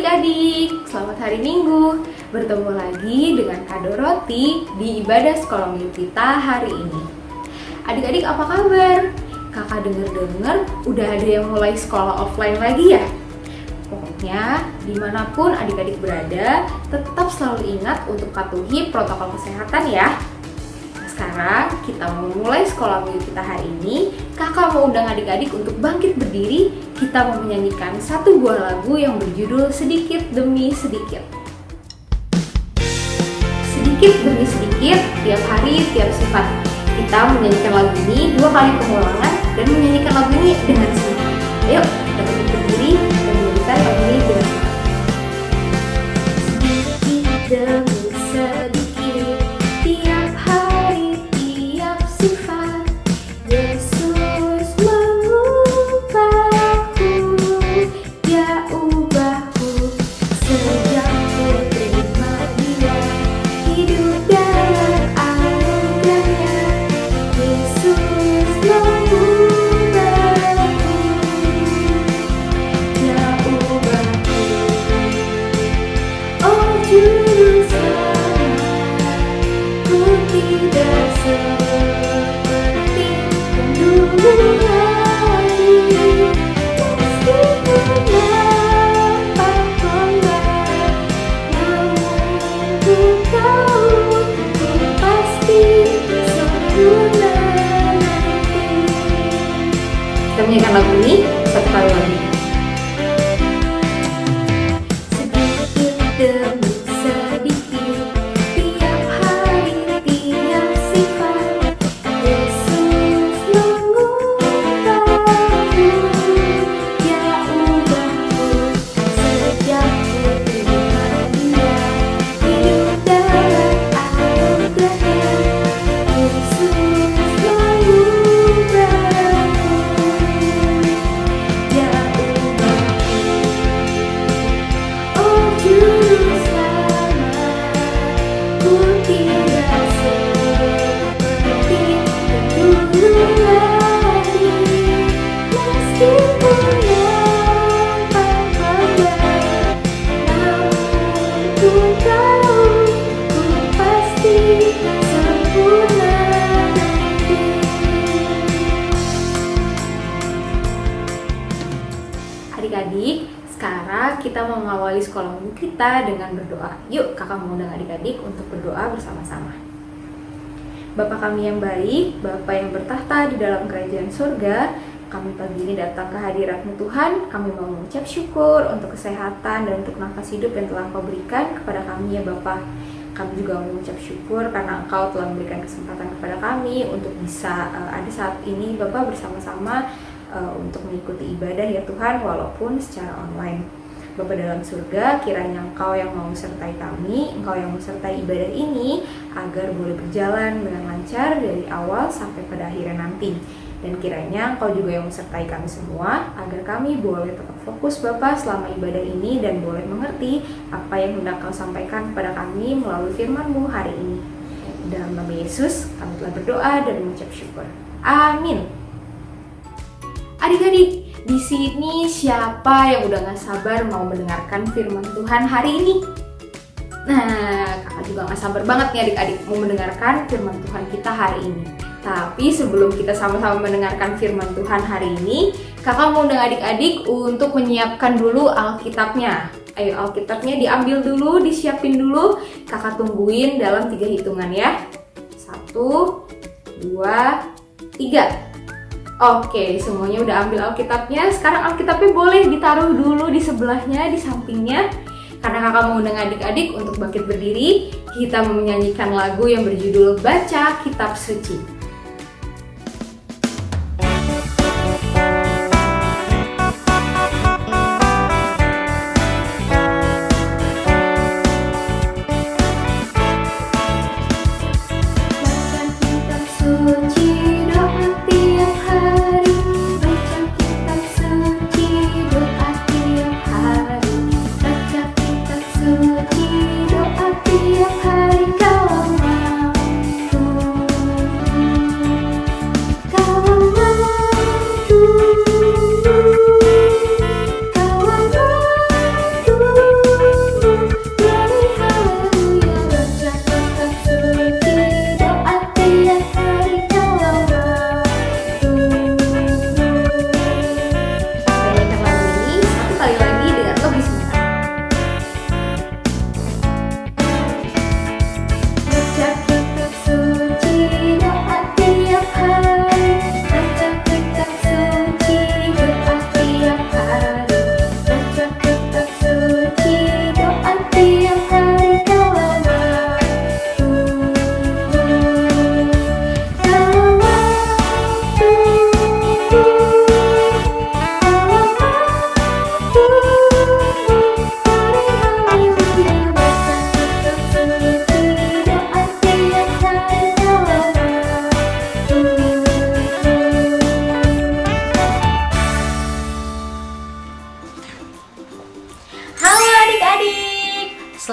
adik-adik, selamat hari Minggu. Bertemu lagi dengan Kak Doroti di ibadah sekolah minggu kita hari ini. Adik-adik apa kabar? Kakak denger-denger udah ada yang mulai sekolah offline lagi ya? Pokoknya dimanapun adik-adik berada, tetap selalu ingat untuk patuhi protokol kesehatan ya. Sekarang kita mau mulai sekolah minggu kita hari ini. Kakak mau undang adik-adik untuk bangkit berdiri. Kita mau menyanyikan satu buah lagu yang berjudul Sedikit Demi Sedikit. Sedikit demi sedikit, tiap hari, tiap sifat. Kita menyanyikan lagu ini 2 kali pengulangan dan menyanyikan lagu ini dengan semangat. Ayo, kita bangkit berdiri dan menyanyikan lagu ini dengan semangat. Sedikit demi sedikit, tiap hari, tiap sifat. Yesus mengubahku, Dia ubahku. Sejak ku terima Dia, hidup dalam anugerahnya. Yesus mengubahku, Dia ubahku. Oh Juru Selamat, ku tidak seperti yang dulu lagi. Meskipun nampak lambat, namun ku tahu ku pasti sempurna nanti. Kita menyanyikan lagu ini satu kali lagi. Sedikit demi sedikit, tiap hari, tiap sifat. Yesus mengubahku, Dia ubahku. Sejak ku terima Dia, hidup dalam anugerahnya. Yesus mengubahku, Dia ubahku. Oh Juru Selamat, ku tidak seperti yang dulu lagi. Meskipun nampak lambat, namun ku tahu ku pasti sempurna nanti. Adik-adik, sekarang kita mau mengawali sekolah minggu kita dengan berdoa. Yuk, kakak mengundang adik-adik untuk berdoa bersama-sama. Bapa kami yang baik, Bapa yang bertahta di dalam kerajaan surga, kami pagi ini datang ke hadirat-Mu Tuhan. Kami mau mengucap syukur untuk kesehatan dan untuk nafas hidup yang telah Engkau berikan kepada kami ya Bapa. Kami juga mengucap syukur karena Engkau telah memberikan kesempatan kepada kami untuk bisa ada saat ini Bapa bersama-sama untuk mengikuti ibadah ya Tuhan, walaupun secara online. Bapa dalam surga, kiranya Engkau yang mau menyertai kami, Engkau yang menyertai ibadah ini agar boleh berjalan dengan lancar dari awal sampai pada akhirnya nanti. Dan kiranya Engkau juga yang menyertai kami semua agar kami boleh tetap fokus Bapa selama ibadah ini dan boleh mengerti apa yang hendak Engkau sampaikan kepada kami melalui firman-Mu hari ini. Dalam nama Yesus kami telah berdoa dan mengucap syukur. Amin. Adik-adik, di sini siapa yang udah gak sabar mau mendengarkan firman Tuhan hari ini? Nah, kakak juga gak sabar banget nih adik-adik mau mendengarkan firman Tuhan kita hari ini. Tapi sebelum kita sama-sama mendengarkan firman Tuhan hari ini, kakak mau undang adik-adik untuk menyiapkan dulu Alkitabnya. Ayo, Alkitabnya diambil dulu, disiapin dulu. Kakak tungguin dalam 3 hitungan ya. 1, 2, 3. Oke, semuanya udah ambil Alkitabnya. Sekarang Alkitabnya boleh ditaruh dulu di sebelahnya, di sampingnya. Karena kakak mau undang adik-adik untuk bangkit berdiri, kita mau menyanyikan lagu yang berjudul Baca Kitab Suci. Suci doa tiap hari kalau mampu.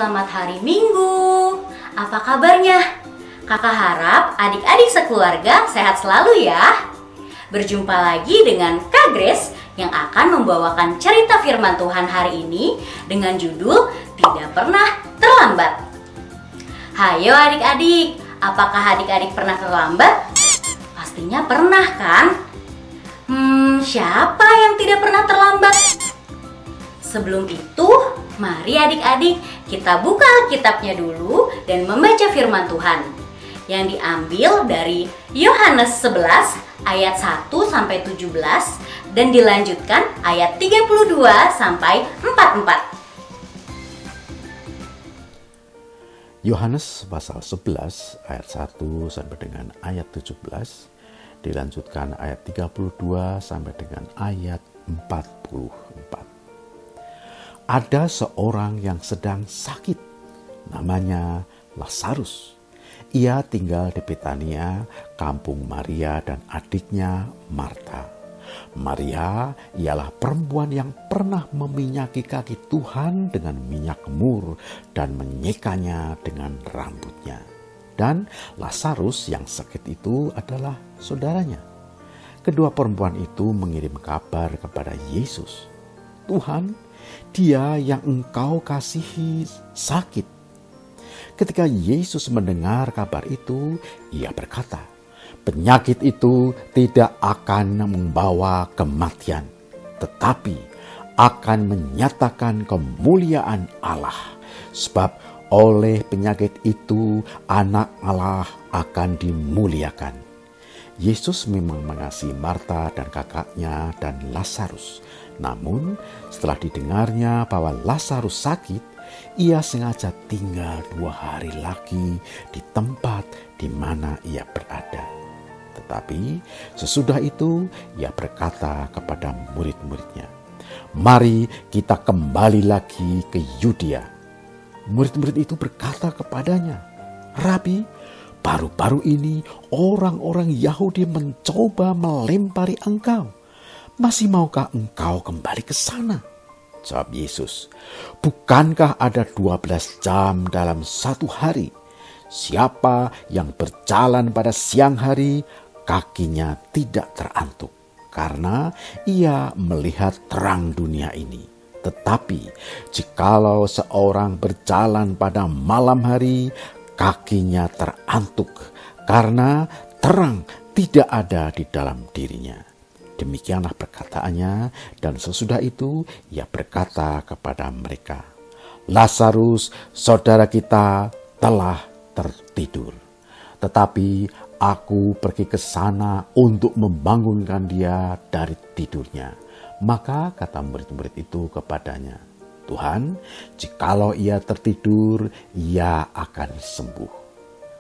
selamat hari Minggu. Apa kabarnya? Kakak harap adik-adik sekeluarga sehat selalu ya. Berjumpa lagi dengan Kak Grace yang akan membawakan cerita firman Tuhan hari ini dengan judul Tidak Pernah Terlambat. Hayo adik-adik, apakah adik-adik pernah terlambat? Pastinya pernah kan? Siapa yang tidak pernah terlambat? Sebelum itu, mari adik-adik kita buka Alkitabnya dulu dan membaca firman Tuhan yang diambil dari Yohanes 11 ayat 1 sampai 17 dan dilanjutkan ayat 32 sampai 44. Yohanes pasal 11 ayat 1 sampai dengan ayat 17 dilanjutkan ayat 32 sampai dengan ayat 44. Ada seorang yang sedang sakit, namanya Lazarus. Ia tinggal di Betania, kampung Maria dan adiknya Marta. Maria ialah perempuan yang pernah meminyaki kaki Tuhan dengan minyak mur dan menyekanya dengan rambutnya. Dan Lazarus yang sakit itu adalah saudaranya. Kedua perempuan itu mengirim kabar kepada Yesus. Tuhan, Dia yang Engkau kasihi sakit. Ketika Yesus mendengar kabar itu, Ia berkata, penyakit itu tidak akan membawa kematian, tetapi akan menyatakan kemuliaan Allah. Sebab oleh penyakit itu anak Allah akan dimuliakan. Yesus memang mengasihi Marta dan kakaknya dan Lazarus. Namun setelah didengarnya bahwa Lazarus sakit, ia sengaja tinggal 2 hari lagi di tempat di mana ia berada. Tetapi sesudah itu ia berkata kepada murid-muridnya, mari kita kembali lagi ke Yudea. Murid-murid itu berkata kepadanya, Rabi, baru-baru ini orang-orang Yahudi mencoba melempari engkau. Masih maukah engkau kembali ke sana? Jawab Yesus, bukankah ada 12 jam dalam satu hari? Siapa yang berjalan pada siang hari, kakinya tidak terantuk, karena ia melihat terang dunia ini. Tetapi jikalau seorang berjalan pada malam hari, kakinya terantuk, karena terang tidak ada di dalam dirinya. Demikianlah perkataannya, dan sesudah itu ia berkata kepada mereka, Lazarus, saudara kita, telah tertidur. Tetapi aku pergi ke sana untuk membangunkan dia dari tidurnya. Maka kata murid-murid itu kepadanya, Tuhan, jikalau ia tertidur, ia akan sembuh.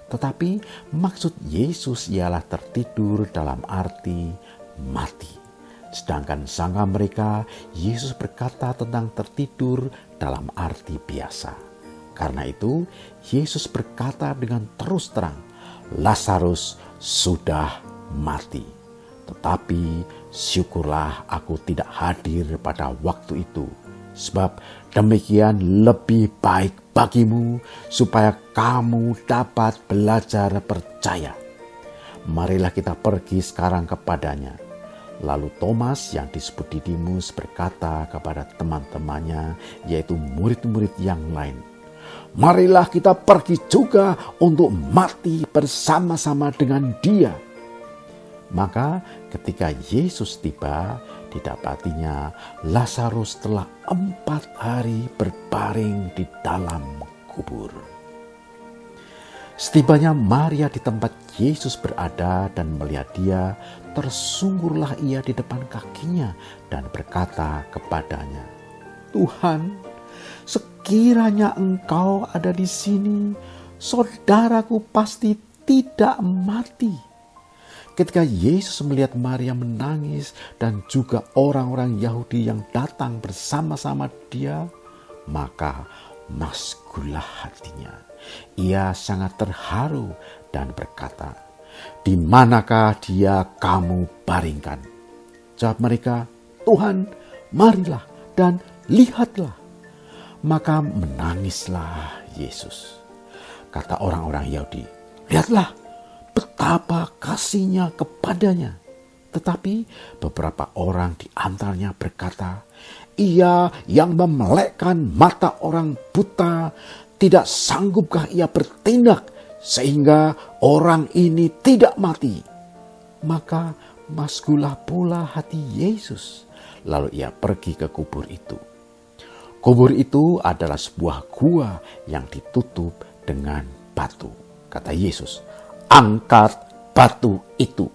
Tetapi maksud Yesus ialah tertidur dalam arti mati. Sedangkan sangka mereka, Yesus berkata tentang tertidur dalam arti biasa. Karena itu, Yesus berkata dengan terus terang, Lazarus sudah mati. Tetapi syukurlah aku tidak hadir pada waktu itu. Sebab demikian lebih baik bagimu supaya kamu dapat belajar percaya. Marilah kita pergi sekarang kepadanya. Lalu Thomas yang disebut Didimus berkata kepada teman-temannya, yaitu murid-murid yang lain, marilah kita pergi juga untuk mati bersama-sama dengan dia. Maka ketika Yesus tiba, didapatinya Lazarus telah 4 hari berbaring di dalam kubur. Setibanya Maria di tempat Yesus berada dan melihat dia, tersungkurlah ia di depan kakinya dan berkata kepadanya, Tuhan, sekiranya engkau ada di sini, saudaraku pasti tidak mati. Ketika Yesus melihat Maria menangis dan juga orang-orang Yahudi yang datang bersama-sama dia, maka masgulah hatinya. Ia sangat terharu dan berkata, di manakah dia kamu baringkan? Jawab mereka, Tuhan, marilah dan lihatlah. Maka menangislah Yesus. Kata orang-orang Yahudi, lihatlah betapa kasihnya kepadanya. Tetapi beberapa orang di antaranya berkata, ia yang memelekkan mata orang buta, tidak sanggupkah ia bertindak sehingga orang ini tidak mati? Maka masgulah pula hati Yesus. Lalu ia pergi ke kubur itu. Kubur itu adalah sebuah gua yang ditutup dengan batu. Kata Yesus, angkat batu itu.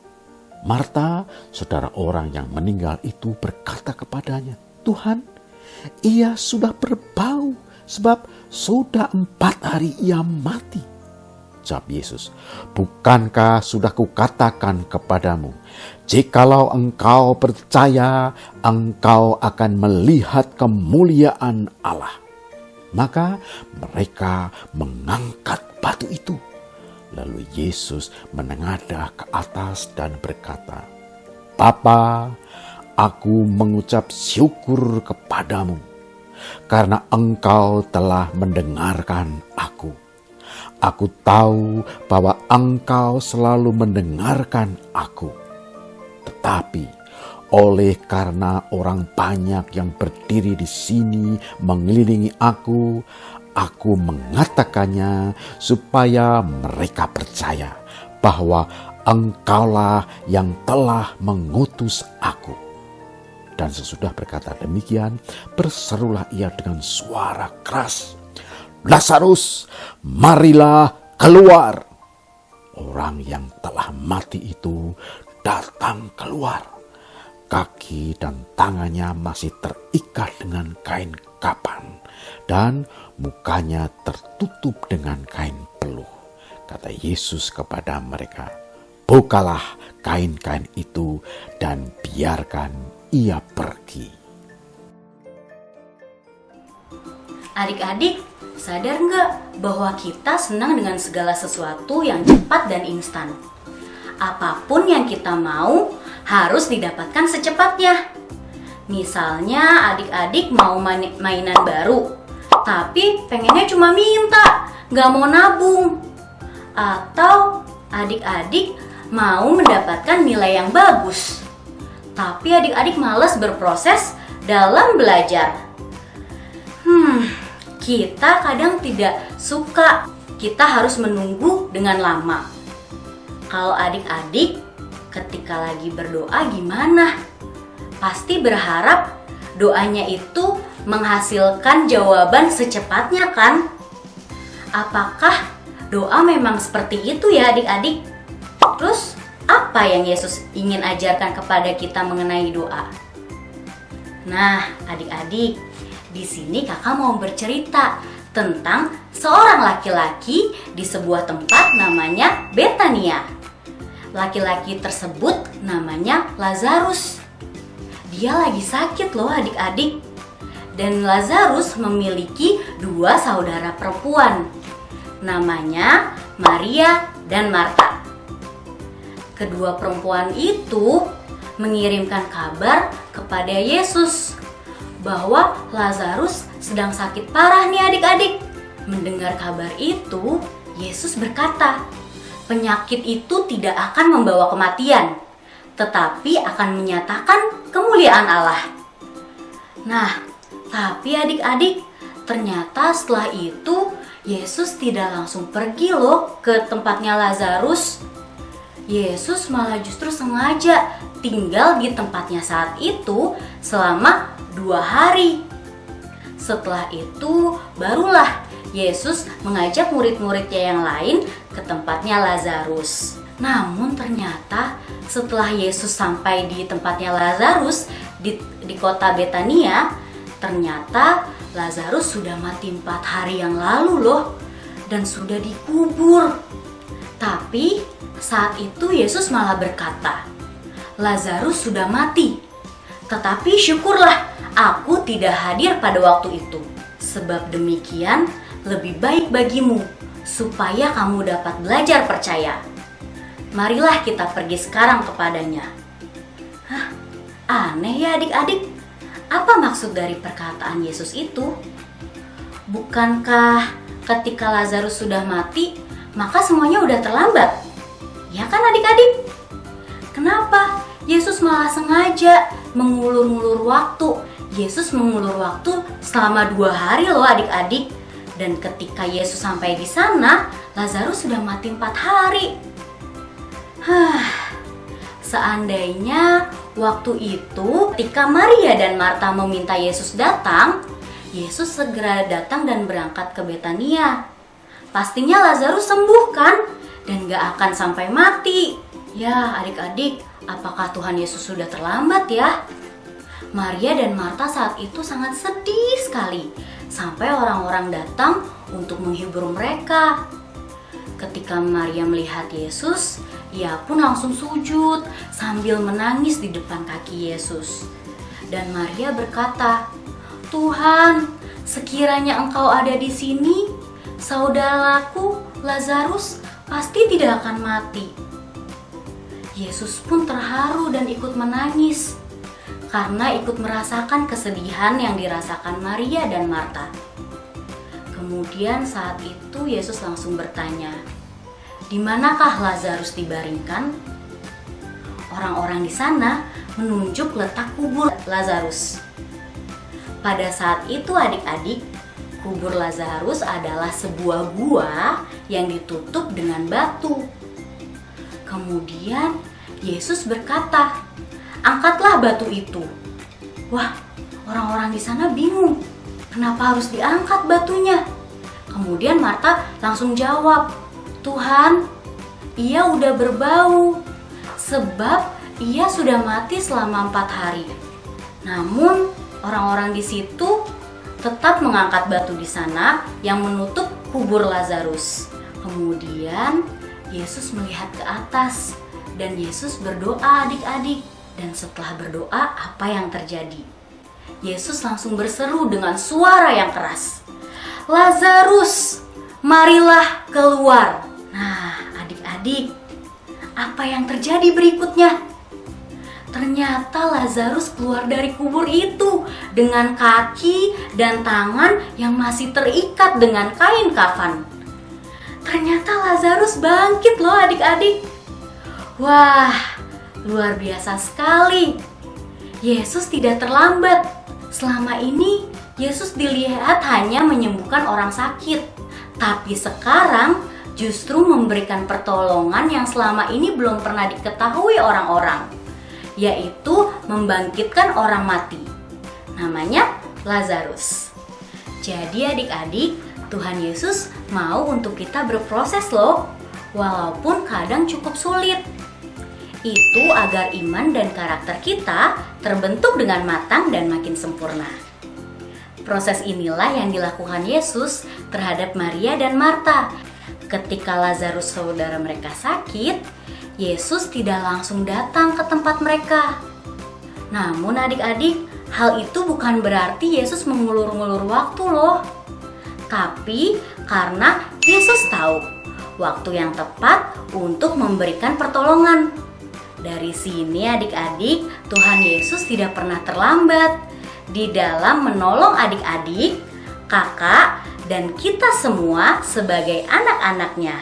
Marta, saudara orang yang meninggal itu, berkata kepadanya, Tuhan, ia sudah berbau sebab sudah 4 hari ia mati. Jawab Yesus, bukankah sudah kukatakan kepadamu, jikalau engkau percaya, engkau akan melihat kemuliaan Allah. Maka mereka mengangkat batu itu. Lalu Yesus menengadah ke atas dan berkata, Bapa, aku mengucap syukur kepadamu, karena engkau telah mendengarkan aku. Aku tahu bahwa engkau selalu mendengarkan aku. Tetapi oleh karena orang banyak yang berdiri di sini mengelilingi aku mengatakannya supaya mereka percaya bahwa engkaulah yang telah mengutus aku. Dan sesudah berkata demikian, berserulah ia dengan suara keras, Lazarus, marilah keluar. Orang yang telah mati itu datang keluar. Kaki dan tangannya masih terikat dengan kain kapan, dan mukanya tertutup dengan kain peluh. Kata Yesus kepada mereka, bukalah kain-kain itu dan biarkan ia pergi. Adik-adik, sadar nggak bahwa kita senang dengan segala sesuatu yang cepat dan instan? Apapun yang kita mau harus didapatkan secepatnya. Misalnya adik-adik mau mainan baru, tapi pengennya cuma minta, nggak mau nabung. Atau adik-adik mau mendapatkan nilai yang bagus, tapi adik-adik malas berproses dalam belajar. Kita kadang tidak suka, kita harus menunggu dengan lama. Kalau adik-adik ketika lagi berdoa gimana? Pasti berharap doanya itu menghasilkan jawaban secepatnya kan? Apakah doa memang seperti itu ya adik-adik? Terus apa yang Yesus ingin ajarkan kepada kita mengenai doa? Nah, adik-adik, di sini kakak mau bercerita tentang seorang laki-laki di sebuah tempat namanya Betania. Laki-laki tersebut namanya Lazarus. Dia lagi sakit loh adik-adik. Dan Lazarus memiliki 2 saudara perempuan. Namanya Maria dan Marta. Kedua perempuan itu mengirimkan kabar kepada Yesus bahwa Lazarus sedang sakit parah nih adik-adik. Mendengar kabar itu, Yesus berkata, penyakit itu tidak akan membawa kematian, tetapi akan menyatakan kemuliaan Allah. Nah, tapi adik-adik, ternyata setelah itu Yesus tidak langsung pergi loh ke tempatnya Lazarus. Yesus malah justru sengaja tinggal di tempatnya saat itu selama 2 hari. Setelah itu barulah Yesus mengajak murid-muridnya yang lain ke tempatnya Lazarus. Namun ternyata setelah Yesus sampai di tempatnya Lazarus di kota Betania, ternyata Lazarus sudah mati 4 hari yang lalu loh, dan sudah dikubur. Tapi saat itu Yesus malah berkata, Lazarus sudah mati, tetapi syukurlah aku tidak hadir pada waktu itu. Sebab demikian lebih baik bagimu, supaya kamu dapat belajar percaya. Marilah kita pergi sekarang kepadanya. Aneh ya adik-adik, apa maksud dari perkataan Yesus itu? bukankah ketika Lazarus sudah mati, maka semuanya udah terlambat? Ya kan adik-adik? Kenapa Yesus malah sengaja mengulur-ngulur waktu? Yesus mengulur waktu selama 2 hari loh adik-adik. Dan ketika Yesus sampai di sana, Lazarus sudah mati 4 hari. Seandainya waktu itu ketika Maria dan Marta meminta Yesus datang, Yesus segera datang dan berangkat ke Betania. Pastinya Lazarus sembuh kan? Dan gak akan sampai mati. Ya adik-adik, apakah Tuhan Yesus sudah terlambat ya? Maria dan Marta saat itu sangat sedih sekali. Sampai orang-orang datang untuk menghibur mereka. Ketika Maria melihat Yesus, ia pun langsung sujud sambil menangis di depan kaki Yesus. Dan Maria berkata, "Tuhan, sekiranya Engkau ada di sini, saudaraku Lazarus pasti tidak akan mati." Yesus pun terharu dan ikut menangis karena ikut merasakan kesedihan yang dirasakan Maria dan Marta. Kemudian saat itu Yesus langsung bertanya, "Di manakah Lazarus dibaringkan?" Orang-orang di sana menunjuk letak kubur Lazarus. Pada saat itu adik-adik, kubur Lazarus adalah sebuah gua yang ditutup dengan batu. Kemudian Yesus berkata, "Angkatlah batu itu." Wah, orang-orang di sana bingung. Kenapa harus diangkat batunya? Kemudian Marta langsung jawab, "Tuhan, ia udah berbau sebab ia sudah mati selama 4 hari." Namun orang-orang di situ tetap mengangkat batu di sana yang menutup kubur Lazarus. Kemudian Yesus melihat ke atas dan Yesus berdoa adik-adik. Dan setelah berdoa, apa yang terjadi? Yesus langsung berseru dengan suara yang keras, "Lazarus, marilah keluar." Nah, adik-adik, apa yang terjadi berikutnya? Ternyata Lazarus keluar dari kubur itu dengan kaki dan tangan yang masih terikat dengan kain kafan. Ternyata Lazarus bangkit loh adik-adik. Wah, luar biasa sekali. Yesus tidak terlambat. Selama ini Yesus dilihat hanya menyembuhkan orang sakit, tapi sekarang justru memberikan pertolongan yang selama ini belum pernah diketahui orang-orang, yaitu membangkitkan orang mati. Namanya Lazarus. Jadi adik-adik, Tuhan Yesus mau untuk kita berproses loh, walaupun kadang cukup sulit. Itu agar iman dan karakter kita terbentuk dengan matang dan makin sempurna. Proses inilah yang dilakukan Yesus terhadap Maria dan Marta. Ketika Lazarus saudara mereka sakit, Yesus tidak langsung datang ke tempat mereka. Namun adik-adik, hal itu bukan berarti Yesus mengulur-ngulur waktu loh. Tapi karena Yesus tahu waktu yang tepat untuk memberikan pertolongan. Dari sini adik-adik, Tuhan Yesus tidak pernah terlambat di dalam menolong adik-adik, kakak, dan kita semua sebagai anak-anaknya.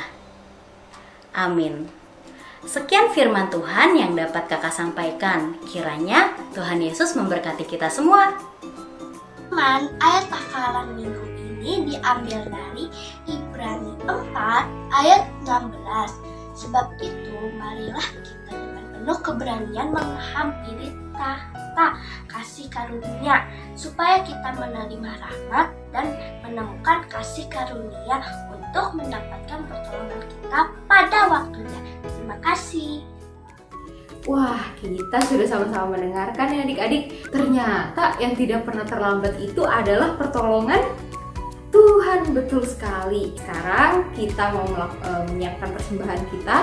Amin. Sekian firman Tuhan yang dapat kakak sampaikan. Kiranya Tuhan Yesus memberkati kita semua. Teman, ayat hafalan minggu ini diambil dari Ibrani 4 ayat 16. Sebab itu, marilah kita dengan penuh keberanian menghampiri tahta kasih karunia, supaya kita menerima rahmat dan menemukan kasih karunia untuk mendapatkan pertolongan kita pada waktunya. Terima kasih. Wah, kita sudah sama-sama mendengarkan ya adik-adik. Ternyata yang tidak pernah terlambat itu adalah pertolongan Tuhan. Betul sekali. Sekarang kita mau menyiapkan persembahan kita.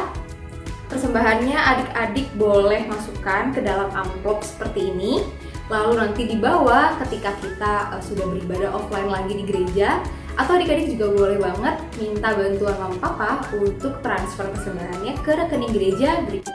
Persembahannya adik-adik boleh masukkan ke dalam amplop seperti ini. Lalu nanti dibawa ketika kita sudah beribadah offline lagi di gereja. Atau adik-adik juga boleh banget minta bantuan mama papa untuk transfer persembahannya ke rekening gereja berikut.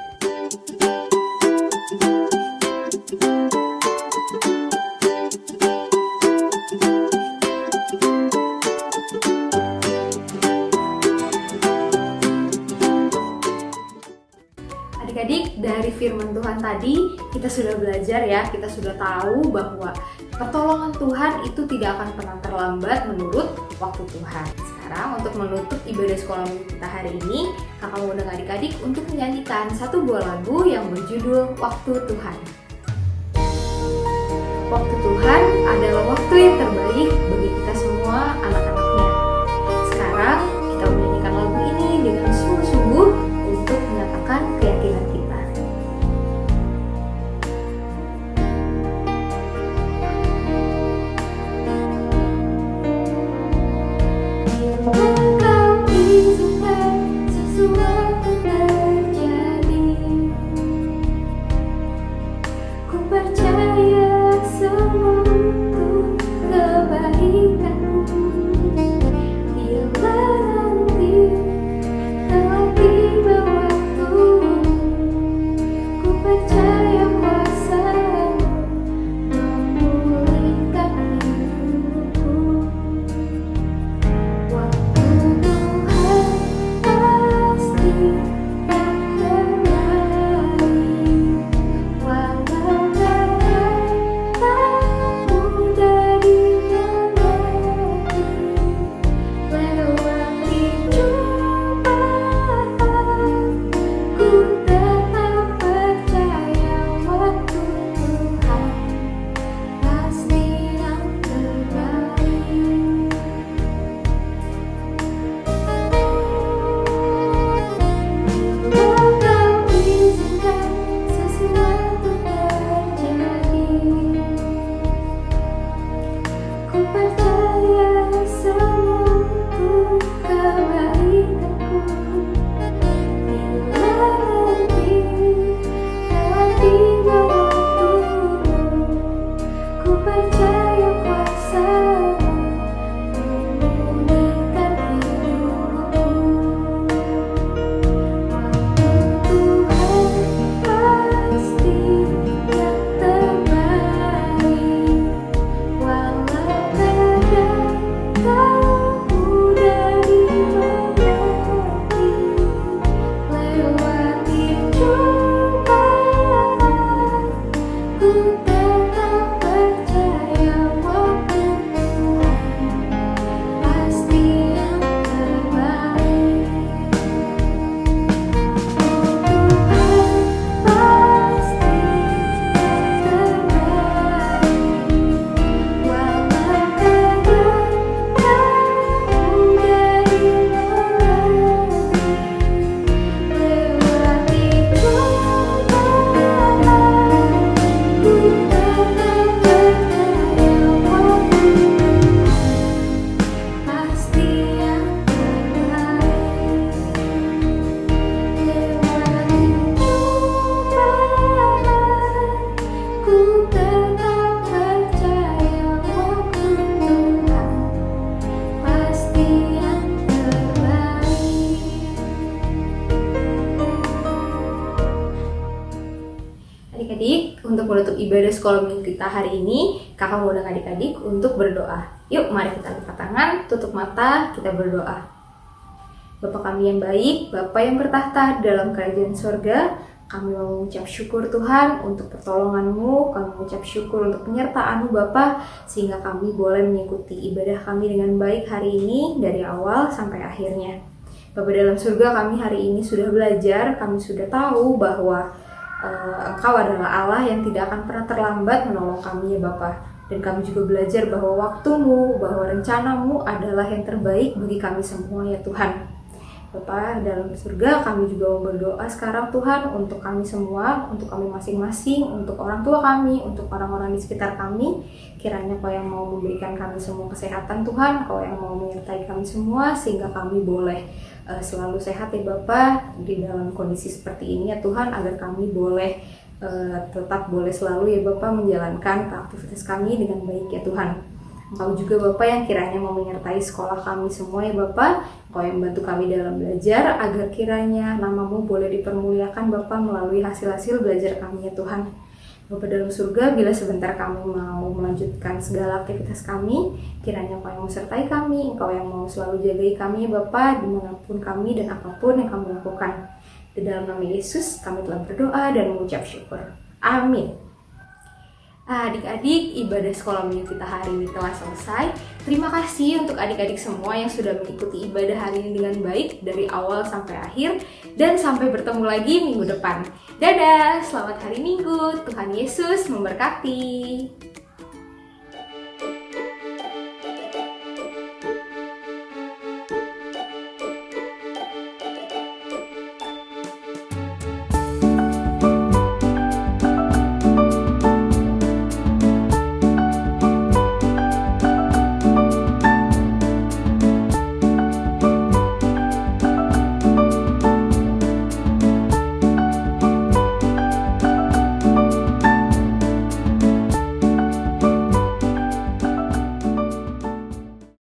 firman Tuhan tadi, kita sudah belajar ya, kita sudah tahu bahwa pertolongan Tuhan itu tidak akan pernah terlambat menurut waktu Tuhan. Sekarang untuk menutup ibadah sekolah minggu kita hari ini, kakak mau undang adik-adik untuk menyanyikan satu buah lagu yang berjudul Waktu Tuhan. Waktu Tuhan adalah waktu yang terbaik bagi kita semua anak-anaknya. Sekarang kita menyanyikan lagu ini dengan sungguh-sungguh untuk menyatakan keyakinan kita. Bila kau izinkan sesuatu terjadi, ku percaya semua untuk kebaikanmu. Bila nanti telah tiba waktumu, ku percaya kuasa-Mu memulihkan hidupku. Waktu Tuhan pasti yang terbaik, walau badai tak mudah dimengerti. Lewati cobaan, ku tetap percaya waktu Tuhan pasti yang terbaik. Bila kau izinkan sesuatu terjadi, ku percaya semua untuk kebaikanku. Bila nanti telah tiba waktumu, ku percaya kuasa-Mu memulihkan hidupku. Waktu Tuhan pasti yang terbaik, walau badai tak mudah dimengerti. Lewati cobaan, ku tetap percaya waktu Tuhan pasti yang terbaik. Tuhan pasti yang terbaik, walau badai tak mudah dimengerti. Lewati cobaan, ku tetap percaya waktu Tuhan pasti yang terbaik. Lewati cobaan, ku tetap percaya waktu Tuhan pasti yang terbaik. Adik-adik, untuk menutup ibadah sekolah minggu kita hari ini, kakak mau undang adik-adik untuk berdoa. Yuk, mari kita lipat tangan, tutup mata, kita berdoa. Bapa kami yang baik, Bapa yang bertahta dalam kerajaan surga, kami mau mengucap syukur Tuhan untuk pertolongan-Mu, kami mengucap syukur untuk penyertaan-Mu Bapa, sehingga kami boleh mengikuti ibadah kami dengan baik hari ini, dari awal sampai akhirnya. Bapa dalam surga, kami hari ini sudah belajar, kami sudah tahu bahwa Engkau adalah Allah yang tidak akan pernah terlambat menolong kami ya Bapa. Dan kami juga belajar bahwa waktu-Mu, bahwa rencana-Mu adalah yang terbaik bagi kami semua ya Tuhan. Bapa dalam surga, kami juga mau berdoa sekarang Tuhan untuk kami semua, untuk kami masing-masing, untuk orang tua kami, untuk orang-orang di sekitar kami. Kiranya Kau yang mau memberikan kami semua kesehatan Tuhan, Kau yang mau menyertai kami semua sehingga kami boleh selalu sehat ya Bapa di dalam kondisi seperti ini ya Tuhan, agar kami boleh tetap boleh selalu ya Bapa menjalankan aktivitas kami dengan baik ya Tuhan. Engkau juga Bapa yang kiranya mau menyertai sekolah kami semua ya Bapa, Engkau yang membantu kami dalam belajar agar kiranya nama-Mu boleh dipermuliakan Bapa melalui hasil-hasil belajar kami ya Tuhan. Bapa dalam surga, bila sebentar kami mau melanjutkan segala aktivitas kami, kiranya Engkau yang menyertai kami, Engkau yang mau selalu jagai kami ya Bapa, dimanapun kami dan apapun yang kami lakukan. Di dalam nama Yesus kami telah berdoa dan mengucap syukur. Amin. Adik-adik, ibadah sekolah minggu kita hari ini telah selesai. Terima kasih untuk adik-adik semua yang sudah mengikuti ibadah hari ini dengan baik dari awal sampai akhir. Dan sampai bertemu lagi minggu depan. Dadah, selamat hari Minggu. Tuhan Yesus memberkati.